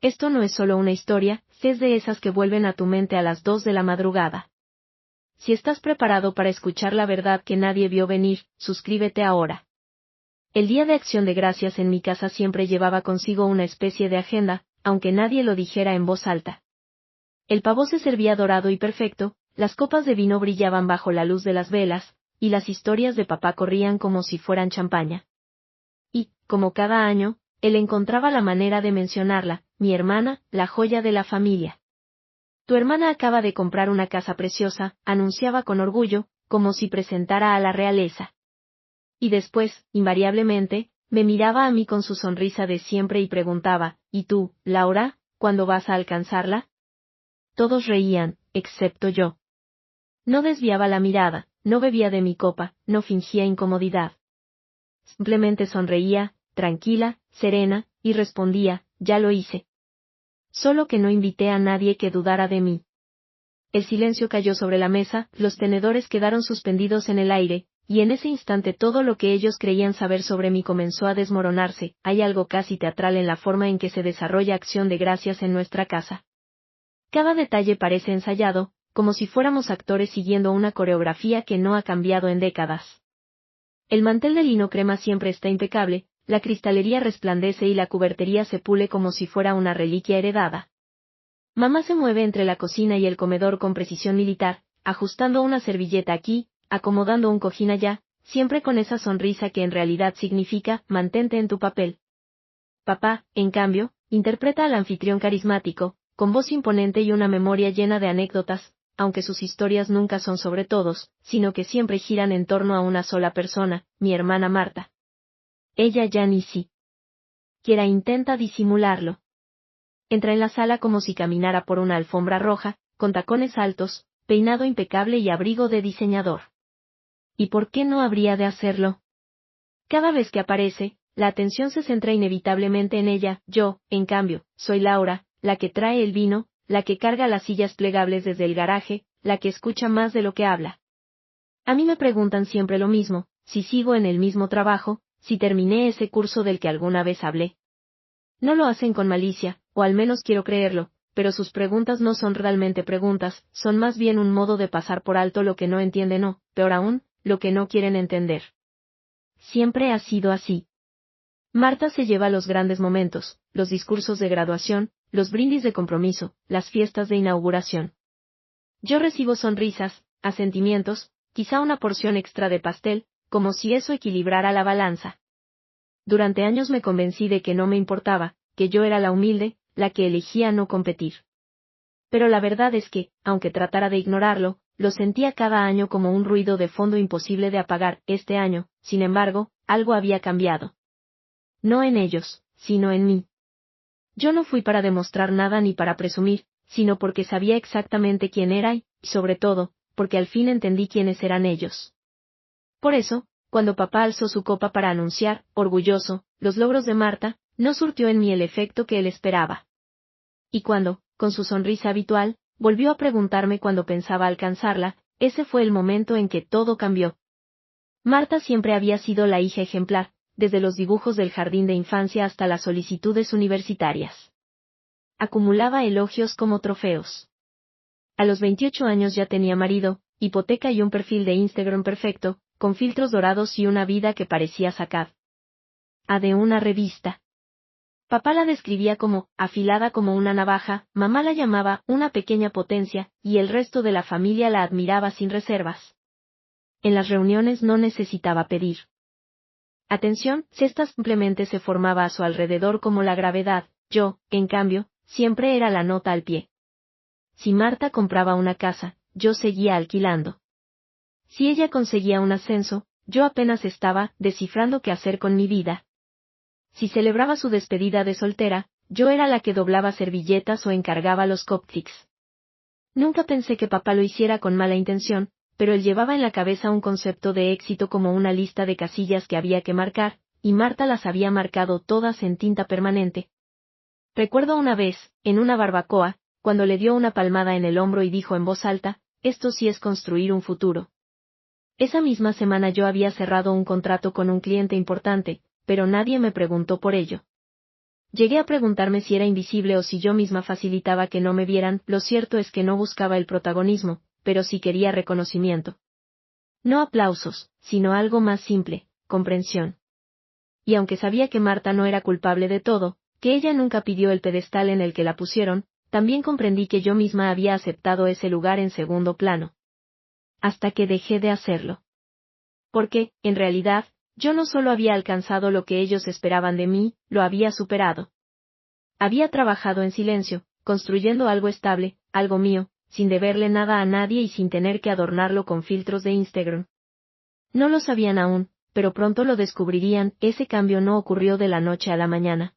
esto no es solo una historia, es de esas que vuelven a tu mente a las 2 de la madrugada. Si estás preparado para escuchar la verdad que nadie vio venir, suscríbete ahora. El Día de Acción de Gracias en mi casa siempre llevaba consigo una especie de agenda, aunque nadie lo dijera en voz alta. El pavo se servía dorado y perfecto, las copas de vino brillaban bajo la luz de las velas, y las historias de papá corrían como si fueran champaña. Y, como cada año, él encontraba la manera de mencionarla, mi hermana, la joya de la familia. Tu hermana acaba de comprar una casa preciosa, anunciaba con orgullo, como si presentara a la realeza. Y después, invariablemente, me miraba a mí con su sonrisa de siempre y preguntaba, ¿y tú, Laura, cuándo vas a alcanzarla? Todos reían, excepto yo. No desviaba la mirada, no bebía de mi copa, no fingía incomodidad. Simplemente sonreía, tranquila, serena, y respondía, ya lo hice. Solo que no invité a nadie que dudara de mí. El silencio cayó sobre la mesa, los tenedores quedaron suspendidos en el aire, y en ese instante todo lo que ellos creían saber sobre mí comenzó a desmoronarse. Hay algo casi teatral en la forma en que se desarrolla Acción de Gracias en nuestra casa. Cada detalle parece ensayado, como si fuéramos actores siguiendo una coreografía que no ha cambiado en décadas. El mantel de lino crema siempre está impecable, la cristalería resplandece y la cubertería se pule como si fuera una reliquia heredada. Mamá se mueve entre la cocina y el comedor con precisión militar, ajustando una servilleta aquí, acomodando un cojín allá, siempre con esa sonrisa que en realidad significa, mantente en tu papel. Papá, en cambio, interpreta al anfitrión carismático, con voz imponente y una memoria llena de anécdotas, aunque sus historias nunca son sobre todos, sino que siempre giran en torno a una sola persona, mi hermana Marta. Ella ya ni siquiera intenta disimularlo. Entra en la sala como si caminara por una alfombra roja, con tacones altos, peinado impecable y abrigo de diseñador. ¿Y por qué no habría de hacerlo? Cada vez que aparece, la atención se centra inevitablemente en ella. Yo, en cambio, soy Laura, la que trae el vino, la que carga las sillas plegables desde el garaje, la que escucha más de lo que habla. A mí me preguntan siempre lo mismo, si sigo en el mismo trabajo, si terminé ese curso del que alguna vez hablé. No lo hacen con malicia, o al menos quiero creerlo, pero sus preguntas no son realmente preguntas, son más bien un modo de pasar por alto lo que no entienden o, peor aún, lo que no quieren entender. Siempre ha sido así. Marta se lleva los grandes momentos, los discursos de graduación, los brindis de compromiso, las fiestas de inauguración. Yo recibo sonrisas, asentimientos, quizá una porción extra de pastel, como si eso equilibrara la balanza. Durante años me convencí de que no me importaba, que yo era la humilde, la que elegía no competir. Pero la verdad es que, aunque tratara de ignorarlo, lo sentía cada año como un ruido de fondo imposible de apagar. Este año, sin embargo, algo había cambiado. No en ellos, sino en mí. Yo no fui para demostrar nada ni para presumir, sino porque sabía exactamente quién era y, sobre todo, porque al fin entendí quiénes eran ellos. Por eso, cuando papá alzó su copa para anunciar, orgulloso, los logros de Marta, no surtió en mí el efecto que él esperaba. Y cuando, con su sonrisa habitual, volvió a preguntarme cuándo pensaba alcanzarla, ese fue el momento en que todo cambió. Marta siempre había sido la hija ejemplar, desde los dibujos del jardín de infancia hasta las solicitudes universitarias. Acumulaba elogios como trofeos. A los 28 años ya tenía marido, hipoteca y un perfil de Instagram perfecto, con filtros dorados y una vida que parecía sacada de una revista. Papá la describía como, afilada como una navaja, mamá la llamaba, una pequeña potencia, y el resto de la familia la admiraba sin reservas. En las reuniones no necesitaba pedir atención, esta simplemente se formaba a su alrededor como la gravedad. Yo, en cambio, siempre era la nota al pie. Si Marta compraba una casa, yo seguía alquilando. Si ella conseguía un ascenso, yo apenas estaba descifrando qué hacer con mi vida. Si celebraba su despedida de soltera, yo era la que doblaba servilletas o encargaba los cupcakes. Nunca pensé que papá lo hiciera con mala intención, pero él llevaba en la cabeza un concepto de éxito como una lista de casillas que había que marcar, y Marta las había marcado todas en tinta permanente. Recuerdo una vez, en una barbacoa, cuando le dio una palmada en el hombro y dijo en voz alta, esto sí es construir un futuro. Esa misma semana yo había cerrado un contrato con un cliente importante, pero nadie me preguntó por ello. Llegué a preguntarme si era invisible o si yo misma facilitaba que no me vieran. Lo cierto es que no buscaba el protagonismo, pero sí quería reconocimiento. No aplausos, sino algo más simple, comprensión. Y aunque sabía que Marta no era culpable de todo, que ella nunca pidió el pedestal en el que la pusieron, también comprendí que yo misma había aceptado ese lugar en segundo plano. Hasta que dejé de hacerlo. Porque, en realidad, yo no solo había alcanzado lo que ellos esperaban de mí, lo había superado. Había trabajado en silencio, construyendo algo estable, algo mío, sin deberle nada a nadie y sin tener que adornarlo con filtros de Instagram. No lo sabían aún, pero pronto lo descubrirían. Ese cambio no ocurrió de la noche a la mañana.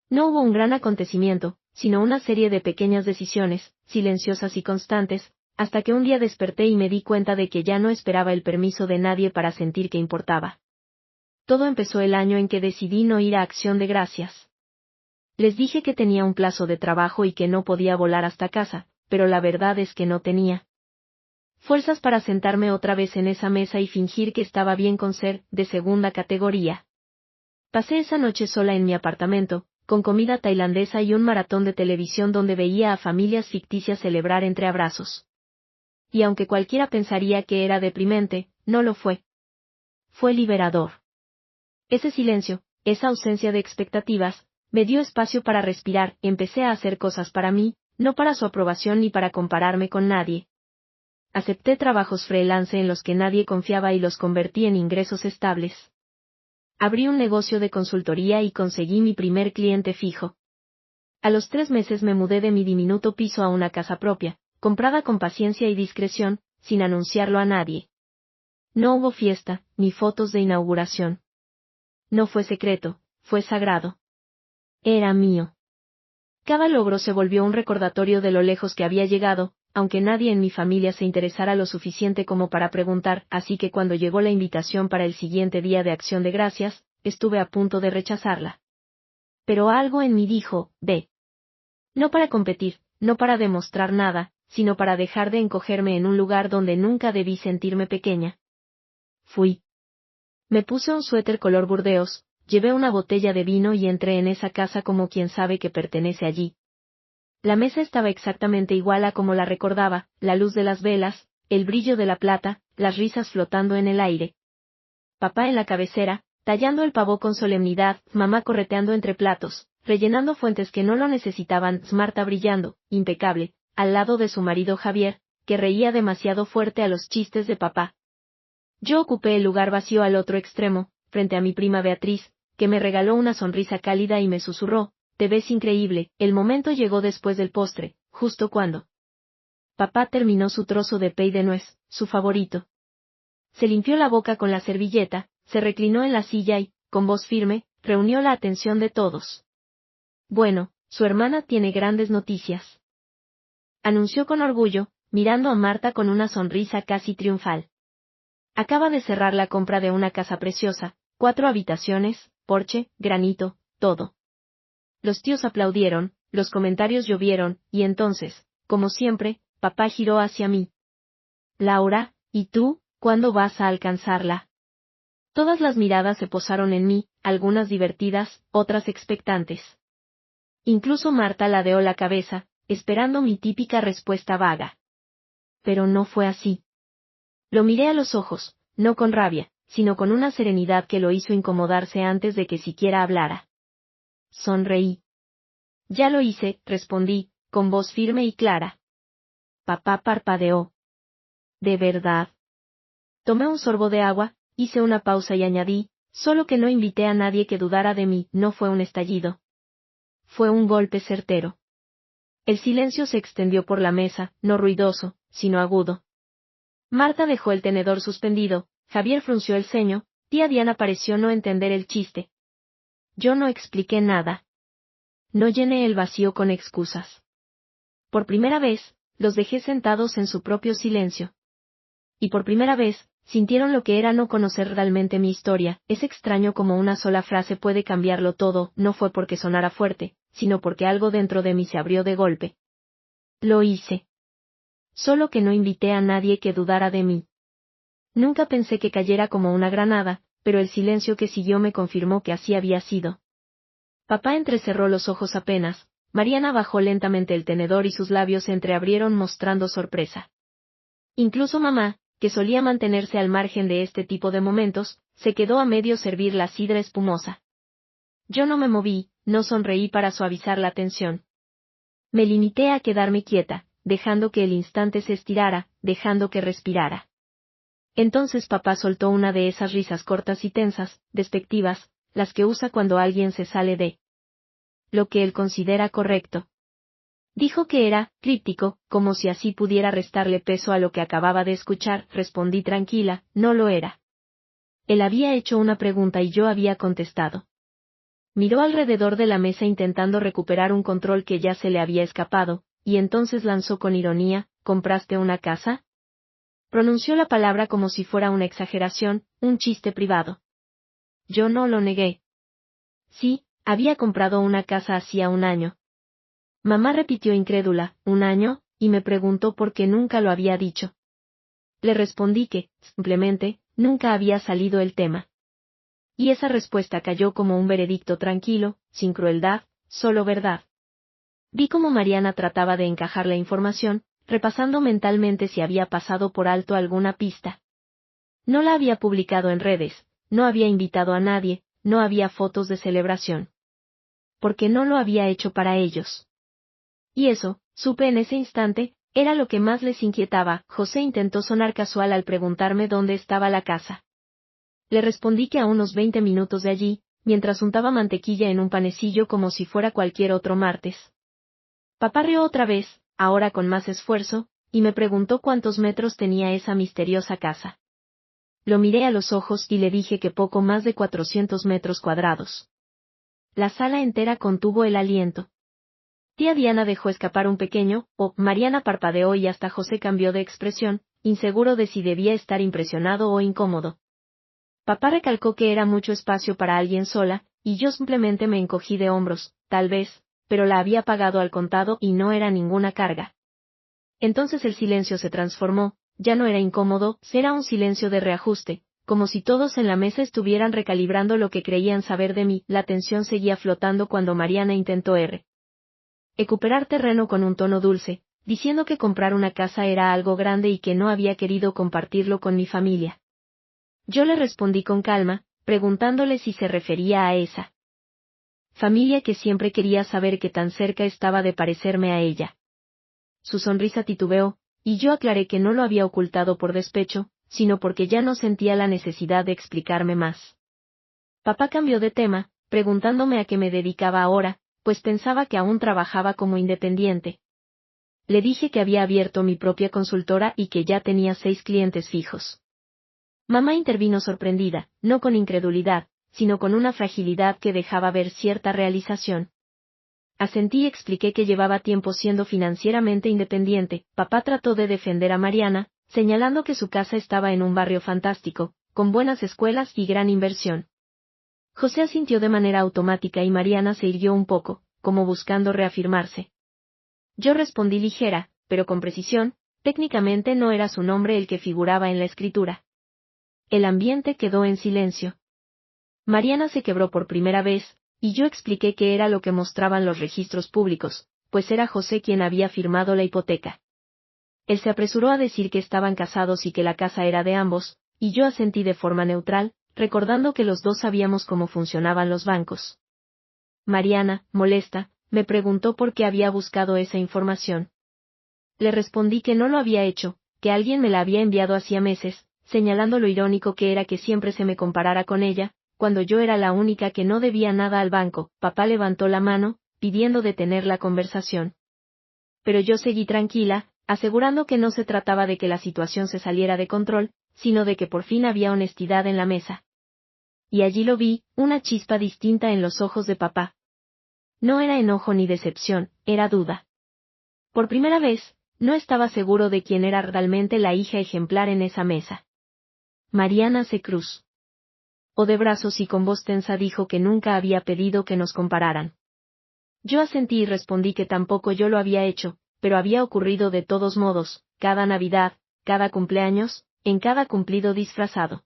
No hubo un gran acontecimiento, sino una serie de pequeñas decisiones, silenciosas y constantes, hasta que un día desperté y me di cuenta de que ya no esperaba el permiso de nadie para sentir que importaba. Todo empezó el año en que decidí no ir a Acción de Gracias. Les dije que tenía un plazo de trabajo y que no podía volar hasta casa, pero la verdad es que no tenía fuerzas para sentarme otra vez en esa mesa y fingir que estaba bien con ser de segunda categoría. Pasé esa noche sola en mi apartamento, con comida tailandesa y un maratón de televisión donde veía a familias ficticias celebrar entre abrazos. Y aunque cualquiera pensaría que era deprimente, no lo fue. Fue liberador. Ese silencio, esa ausencia de expectativas, me dio espacio para respirar. Empecé a hacer cosas para mí, no para su aprobación ni para compararme con nadie. Acepté trabajos freelance en los que nadie confiaba y los convertí en ingresos estables. Abrí un negocio de consultoría y conseguí mi primer cliente fijo. A los 3 meses me mudé de mi diminuto piso a una casa propia, comprada con paciencia y discreción, sin anunciarlo a nadie. No hubo fiesta, ni fotos de inauguración. No fue secreto, fue sagrado. Era mío. Cada logro se volvió un recordatorio de lo lejos que había llegado, aunque nadie en mi familia se interesara lo suficiente como para preguntar, así que cuando llegó la invitación para el siguiente día de Acción de Gracias, estuve a punto de rechazarla. Pero algo en mí dijo, ve. No para competir, no para demostrar nada, sino para dejar de encogerme en un lugar donde nunca debí sentirme pequeña. Fui. Me puse un suéter color burdeos, llevé una botella de vino y entré en esa casa como quien sabe que pertenece allí. La mesa estaba exactamente igual a como la recordaba, la luz de las velas, el brillo de la plata, las risas flotando en el aire. Papá en la cabecera, tallando el pavo con solemnidad, mamá correteando entre platos, rellenando fuentes que no lo necesitaban, Marta brillando, impecable, al lado de su marido Javier, que reía demasiado fuerte a los chistes de papá. Yo ocupé el lugar vacío al otro extremo, frente a mi prima Beatriz, que me regaló una sonrisa cálida y me susurró, te ves increíble. El momento llegó después del postre, justo cuando papá terminó su trozo de pay de nuez, su favorito. Se limpió la boca con la servilleta, se reclinó en la silla y, con voz firme, reunió la atención de todos. Bueno, su hermana tiene grandes noticias. Anunció con orgullo, mirando a Marta con una sonrisa casi triunfal. Acaba de cerrar la compra de una casa preciosa, 4 habitaciones, porche, granito, todo. Los tíos aplaudieron, los comentarios llovieron, y entonces, como siempre, papá giró hacia mí. Laura, ¿y tú, cuándo vas a alcanzarla? Todas las miradas se posaron en mí, algunas divertidas, otras expectantes. Incluso Marta ladeó la cabeza, esperando mi típica respuesta vaga. Pero no fue así. Lo miré a los ojos, no con rabia, sino con una serenidad que lo hizo incomodarse antes de que siquiera hablara. Sonreí. Ya lo hice, respondí, con voz firme y clara. Papá parpadeó. ¿De verdad? Tomé un sorbo de agua, hice una pausa y añadí, solo que no invité a nadie que dudara de mí. No fue un estallido. Fue un golpe certero. El silencio se extendió por la mesa, no ruidoso, sino agudo. Marta dejó el tenedor suspendido, Javier frunció el ceño, tía Diana pareció no entender el chiste. Yo no expliqué nada. No llené el vacío con excusas. Por primera vez, los dejé sentados en su propio silencio. Y por primera vez, sintieron lo que era no conocer realmente mi historia. Es extraño como una sola frase puede cambiarlo todo. No fue porque sonara fuerte, sino porque algo dentro de mí se abrió de golpe. Lo hice. Solo que no invité a nadie que dudara de mí. Nunca pensé que cayera como una granada, pero el silencio que siguió me confirmó que así había sido. Papá entrecerró los ojos apenas. Mariana bajó lentamente el tenedor y sus labios se entreabrieron mostrando sorpresa. Incluso mamá, que solía mantenerse al margen de este tipo de momentos, se quedó a medio servir la sidra espumosa. Yo no me moví, no sonreí para suavizar la tensión. Me limité a quedarme quieta, dejando que el instante se estirara, dejando que respirara. Entonces papá soltó una de esas risas cortas y tensas, despectivas, las que usa cuando alguien se sale de lo que él considera correcto. Dijo que era críptico, como si así pudiera restarle peso a lo que acababa de escuchar. Respondí tranquila, no lo era. Él había hecho una pregunta y yo había contestado. Miró alrededor de la mesa intentando recuperar un control que ya se le había escapado, y entonces lanzó con ironía, ¿compraste una casa? Pronunció la palabra como si fuera una exageración, un chiste privado. Yo no lo negué. Sí, había comprado una casa hacía un año. Mamá repitió incrédula, ¿un año?, y me preguntó por qué nunca lo había dicho. Le respondí que, simplemente, nunca había salido el tema. Y esa respuesta cayó como un veredicto tranquilo, sin crueldad, solo verdad. Vi cómo Mariana trataba de encajar la información, repasando mentalmente si había pasado por alto alguna pista. No la había publicado en redes, no había invitado a nadie, no había fotos de celebración. Porque no lo había hecho para ellos. Y eso, supe en ese instante, era lo que más les inquietaba. José intentó sonar casual al preguntarme dónde estaba la casa. Le respondí que a unos 20 minutos de allí, mientras untaba mantequilla en un panecillo como si fuera cualquier otro martes. Papá rió otra vez, ahora con más esfuerzo, y me preguntó cuántos metros tenía esa misteriosa casa. Lo miré a los ojos y le dije que poco más de 400 metros cuadrados. La sala entera contuvo el aliento. Tía Diana dejó escapar un pequeño, Mariana parpadeó y hasta José cambió de expresión, inseguro de si debía estar impresionado o incómodo. Papá recalcó que era mucho espacio para alguien sola, y yo simplemente me encogí de hombros, tal vez, pero la había pagado al contado y no era ninguna carga. Entonces el silencio se transformó, ya no era incómodo, era un silencio de reajuste, como si todos en la mesa estuvieran recalibrando lo que creían saber de mí. La tensión seguía flotando cuando Mariana intentó recuperar terreno con un tono dulce, diciendo que comprar una casa era algo grande y que no había querido compartirlo con mi familia. Yo le respondí con calma, preguntándole si se refería a esa familia que siempre quería saber qué tan cerca estaba de parecerme a ella. Su sonrisa titubeó, y yo aclaré que no lo había ocultado por despecho, sino porque ya no sentía la necesidad de explicarme más. Papá cambió de tema, preguntándome a qué me dedicaba ahora, pues pensaba que aún trabajaba como independiente. Le dije que había abierto mi propia consultora y que ya tenía 6 clientes fijos. Mamá intervino sorprendida, no con incredulidad, sino con una fragilidad que dejaba ver cierta realización. Asentí y expliqué que llevaba tiempo siendo financieramente independiente. Papá trató de defender a Mariana, señalando que su casa estaba en un barrio fantástico, con buenas escuelas y gran inversión. José asintió de manera automática y Mariana se irguió un poco, como buscando reafirmarse. Yo respondí ligera, pero con precisión, técnicamente no era su nombre el que figuraba en la escritura. El ambiente quedó en silencio. Mariana se quebró por primera vez, y yo expliqué qué era lo que mostraban los registros públicos, pues era José quien había firmado la hipoteca. Él se apresuró a decir que estaban casados y que la casa era de ambos, y yo asentí de forma neutral, recordando que los dos sabíamos cómo funcionaban los bancos. Mariana, molesta, me preguntó por qué había buscado esa información. Le respondí que no lo había hecho, que alguien me la había enviado hacía meses, señalando lo irónico que era que siempre se me comparara con ella, cuando yo era la única que no debía nada al banco. Papá levantó la mano, pidiendo detener la conversación. Pero yo seguí tranquila, asegurando que no se trataba de que la situación se saliera de control, sino de que por fin había honestidad en la mesa. Y allí lo vi, una chispa distinta en los ojos de papá. No era enojo ni decepción, era duda. Por primera vez, no estaba seguro de quién era realmente la hija ejemplar en esa mesa. Mariana C. Cruz. O de brazos y con voz tensa dijo que nunca había pedido que nos compararan. Yo asentí y respondí que tampoco yo lo había hecho, pero había ocurrido de todos modos, cada Navidad, cada cumpleaños, en cada cumplido disfrazado.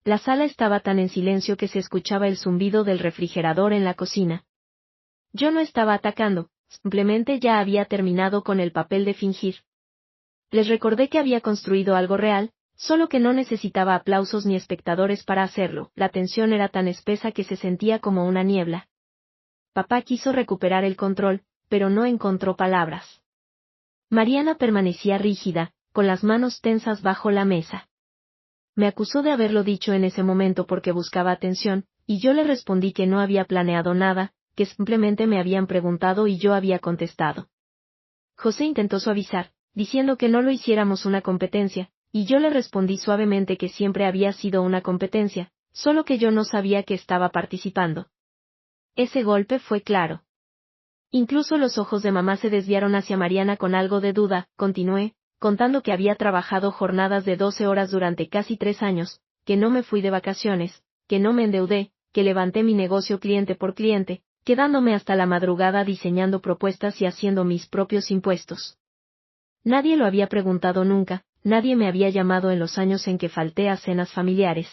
La sala estaba tan en silencio que se escuchaba el zumbido del refrigerador en la cocina. Yo no estaba atacando, simplemente ya había terminado con el papel de fingir. Les recordé que había construido algo real, solo que no necesitaba aplausos ni espectadores para hacerlo. La tensión era tan espesa que se sentía como una niebla. Papá quiso recuperar el control, pero no encontró palabras. Mariana permanecía rígida, con las manos tensas bajo la mesa. Me acusó de haberlo dicho en ese momento porque buscaba atención, y yo le respondí que no había planeado nada, que simplemente me habían preguntado y yo había contestado. José intentó suavizar, diciendo que no lo hiciéramos una competencia, y yo le respondí suavemente que siempre había sido una competencia, solo que yo no sabía que estaba participando. Ese golpe fue claro. Incluso los ojos de mamá se desviaron hacia Mariana con algo de duda. Continué, contando que había trabajado jornadas de 12 horas durante casi 3 años, que no me fui de vacaciones, que no me endeudé, que levanté mi negocio cliente por cliente, quedándome hasta la madrugada diseñando propuestas y haciendo mis propios impuestos. Nadie lo había preguntado nunca, nadie me había llamado en los años en que falté a cenas familiares.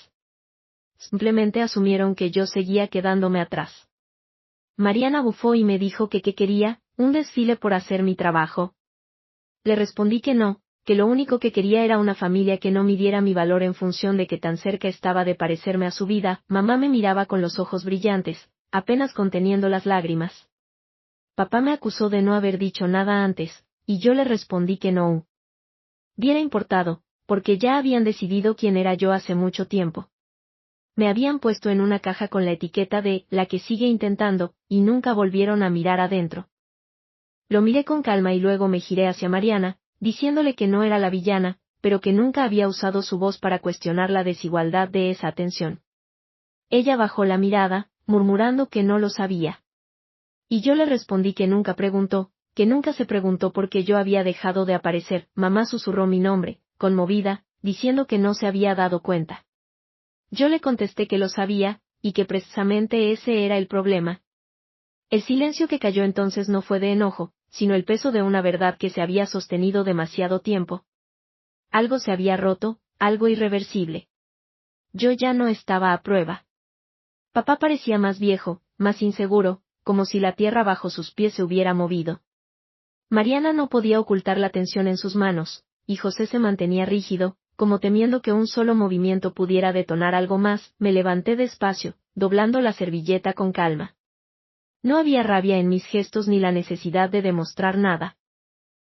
Simplemente asumieron que yo seguía quedándome atrás. Mariana bufó y me dijo que qué quería, un desfile por hacer mi trabajo. Le respondí que no, que lo único que quería era una familia que no midiera mi valor en función de que tan cerca estaba de parecerme a su vida. Mamá me miraba con los ojos brillantes, apenas conteniendo las lágrimas. Papá me acusó de no haber dicho nada antes, y yo le respondí que no hubiera importado, porque ya habían decidido quién era yo hace mucho tiempo. Me habían puesto en una caja con la etiqueta de «la que sigue intentando», y nunca volvieron a mirar adentro. Lo miré con calma y luego me giré hacia Mariana, diciéndole que no era la villana, pero que nunca había usado su voz para cuestionar la desigualdad de esa atención. Ella bajó la mirada, murmurando que no lo sabía. Y yo le respondí que nunca preguntó, que nunca se preguntó por qué yo había dejado de aparecer. Mamá susurró mi nombre, conmovida, diciendo que no se había dado cuenta. Yo le contesté que lo sabía, y que precisamente ese era el problema. El silencio que cayó entonces no fue de enojo, sino el peso de una verdad que se había sostenido demasiado tiempo. Algo se había roto, algo irreversible. Yo ya no estaba a prueba. Papá parecía más viejo, más inseguro, como si la tierra bajo sus pies se hubiera movido. Mariana no podía ocultar la tensión en sus manos, y José se mantenía rígido, como temiendo que un solo movimiento pudiera detonar algo más. Me levanté despacio, doblando la servilleta con calma. No había rabia en mis gestos ni la necesidad de demostrar nada.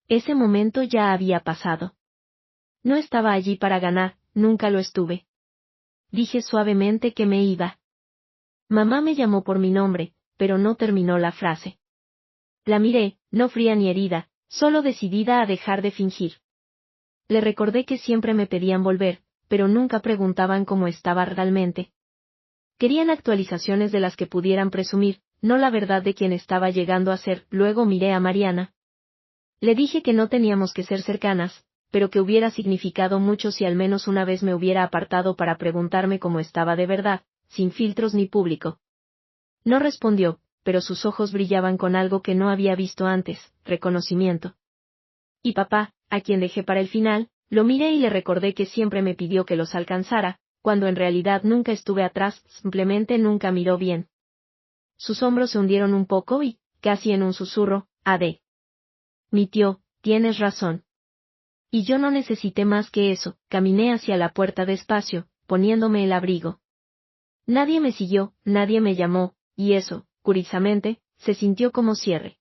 Ese momento ya había pasado. No estaba allí para ganar, nunca lo estuve. Dije suavemente que me iba. Mamá me llamó por mi nombre, pero no terminó la frase. La miré, no fría ni herida, solo decidida a dejar de fingir. Le recordé que siempre me pedían volver, pero nunca preguntaban cómo estaba realmente. Querían actualizaciones de las que pudieran presumir, no la verdad de quién estaba llegando a ser. Luego miré a Mariana. Le dije que no teníamos que ser cercanas, pero que hubiera significado mucho si al menos una vez me hubiera apartado para preguntarme cómo estaba de verdad, sin filtros ni público. No respondió, pero sus ojos brillaban con algo que no había visto antes, reconocimiento. Y papá, a quien dejé para el final, lo miré y le recordé que siempre me pidió que los alcanzara, cuando en realidad nunca estuve atrás, simplemente nunca miró bien. Sus hombros se hundieron un poco y, casi en un susurro, «Ade. Mi tío, tienes razón». Y yo no necesité más que eso. Caminé hacia la puerta despacio, poniéndome el abrigo. Nadie me siguió, nadie me llamó, y eso, curiosamente, se sintió como cierre.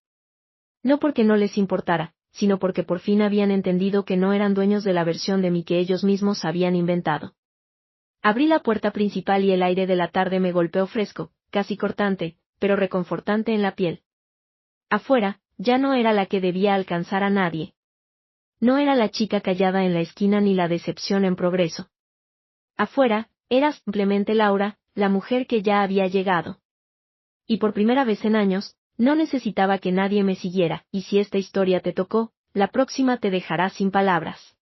No porque no les importara, sino porque por fin habían entendido que no eran dueños de la versión de mí que ellos mismos habían inventado. Abrí la puerta principal y el aire de la tarde me golpeó fresco, casi cortante, pero reconfortante en la piel. Afuera, ya no era la que debía alcanzar a nadie. No era la chica callada en la esquina ni la decepción en progreso. Afuera, era simplemente Laura, la mujer que ya había llegado. Y por primera vez en años, no necesitaba que nadie me siguiera, y si esta historia te tocó, la próxima te dejará sin palabras.